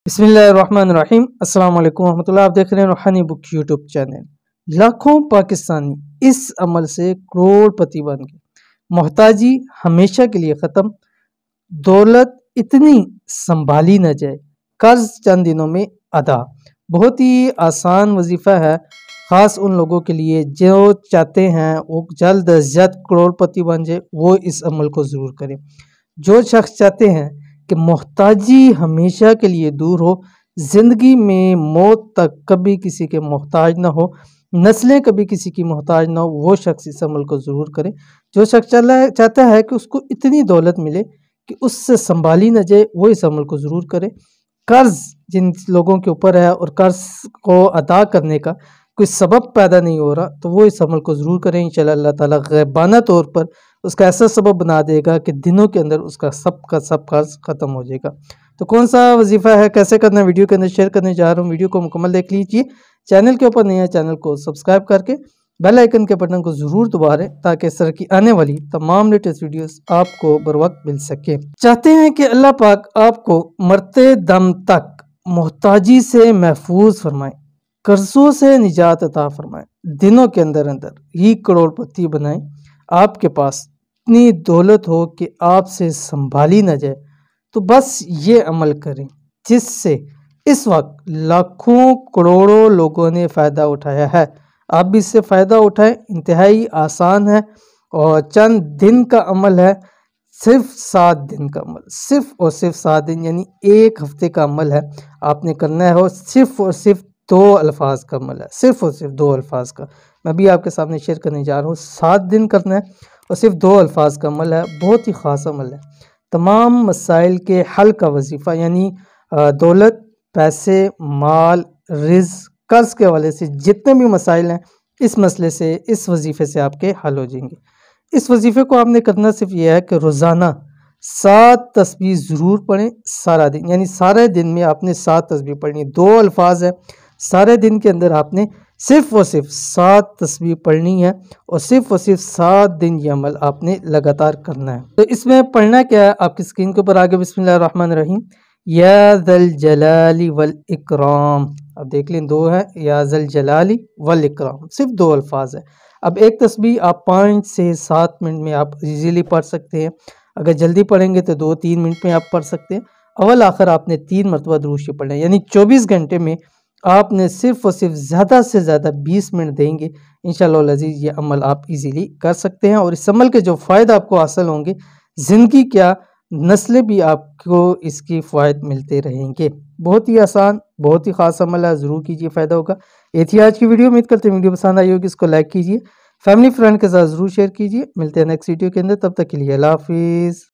बिस्मिल्लाहिर्रहमानिर्रहीम अस्सलाम वालेकुम रहमतुल्लाह। आप देख रहे हैं रूहानी बुक यूट्यूब चैनल। लाखों पाकिस्तानी इस अमल से करोड़पति बन गए। मोहताजी हमेशा के लिए ख़त्म, दौलत इतनी संभाली न जाए, कर्ज चंद दिनों में अदा। बहुत ही आसान वजीफ़ा है, ख़ास उन लोगों के लिए जो चाहते हैं वो जल्द अज जल्द करोड़पति बन जाए, वो इस अमल को ज़रूर करें। जो शख्स चाहते हैं कि मोहताजी हमेशा के लिए दूर हो, ज़िंदगी में मौत तक कभी किसी के मोहताज ना हो, नस्लें कभी किसी की मोहताज ना हो, वो शख्स इस अमल को ज़रूर करे। जो शख्स चाहता है कि उसको इतनी दौलत मिले कि उससे संभाली न जाए, वो इस अमल को ज़रूर करे। कर्ज जिन लोगों के ऊपर है और कर्ज को अदा करने का कोई सबब पैदा नहीं हो रहा, तो वो इस अमल को ज़रूर करें। इंशाअल्लाह अल्लाह ताला ग़ैबाना तौर पर उसका ऐसा सबब बना देगा कि दिनों के अंदर उसका सब का सब कर्ज ख़त्म हो जाएगा। तो कौन सा वजीफ़ा है, कैसे करना है, वीडियो के अंदर शेयर करने जा रहा हूँ। वीडियो को मुकम्मल देख लीजिए। चैनल के ऊपर नए हैं, चैनल को सब्सक्राइब करके बेल आइकन के बटन को ज़रूर दबा दें ताकि इस तरह की आने वाली तमाम लेटेस्ट वीडियोस आपको बर वक्त मिल सके। चाहते हैं कि अल्लाह पाक आपको मरते दम तक मोहताजी से महफूज फरमाए, कर्जों से निजात अता फरमाए, दिनों के अंदर अंदर ही करोड़पति बनाए, आपके पास इतनी दौलत हो कि आपसे संभाली न जाए। तो बस ये अमल करें जिससे इस वक्त लाखों करोड़ों लोगों ने फ़ायदा उठाया है। आप भी इससे फ़ायदा उठाएं। इंतहाई आसान है और चंद दिन का अमल है। सिर्फ 7 दिन का अमल, सिर्फ और सिर्फ 7 दिन, यानी 1 हफ्ते का अमल है। आपने करना है और सिर्फ 2 अल्फाज का अमल है, सिर्फ और सिर्फ 2 अल्फाज का। मैं भी आपके सामने शेयर करने जा रहा हूँ। 7 दिन करना है और सिर्फ 2 अल्फाज का अमल है। बहुत ही ख़ास अमल है। तमाम मसाइल के हल का वजीफ़ा, यानी दौलत, पैसे, माल, रिज़्क़, कर्ज के हवाले से जितने भी मसाइल हैं, इस मसले से, इस वजीफ़े से आपके हल हो जाएंगे। इस वजीफ़े को आपने करना सिर्फ यह है कि रोज़ाना 7 तस्बीह ज़रूर पढ़ें सारा दिन, यानी सारे दिन में आपने 7 तस्बीह पढ़नी। 2 अल्फाज है, सारे दिन के अंदर आपने सिर्फ और सिर्फ 7 तस्बीह पढ़नी है और सिर्फ 7 दिन ये अमल आपने लगातार करना है। तो इसमें पढ़ना क्या है, आपकी स्क्रीन के ऊपर आगे बिस्मिल्लाहिर्रहमानिर्रहीम, या ज़ल जलाली वल इकराम। अब देख लें 2 है, या ज़ल जलाली वल इकराम, सिर्फ 2 अल्फाज है। अब एक तस्बीह आप 5 से 7 मिनट में आप इजीली पढ़ सकते हैं। अगर जल्दी पढ़ेंगे तो 2-3 मिनट में आप पढ़ सकते हैं। अव्वल आखिर आपने 3 मरतबा दुरूद शरीफ पढ़ना है, यानी 24 घंटे में आपने सिर्फ और सिर्फ ज़्यादा से ज़्यादा 20 मिनट देंगे। इंशाअल्लाह अज़ीज़ ये अमल आप इजीली कर सकते हैं और इस अमल के जो फ़ायदा आपको हासिल होंगे, ज़िंदगी क्या नस्लें भी आपको इसकी फ़ायदे मिलते रहेंगे। बहुत ही आसान, बहुत ही ख़ास अमल है, ज़रूर कीजिए, फ़ायदा होगा। ये थी आज की वीडियो। उम्मीद करते हैं वीडियो पसंद आई होगी। इसको लाइक कीजिए, फैमिली फ्रेंड के साथ ज़रूर शेयर कीजिए। मिलते हैं नेक्स्ट वीडियो के अंदर, तब तक के लिए अल्लाह हाफ़िज़।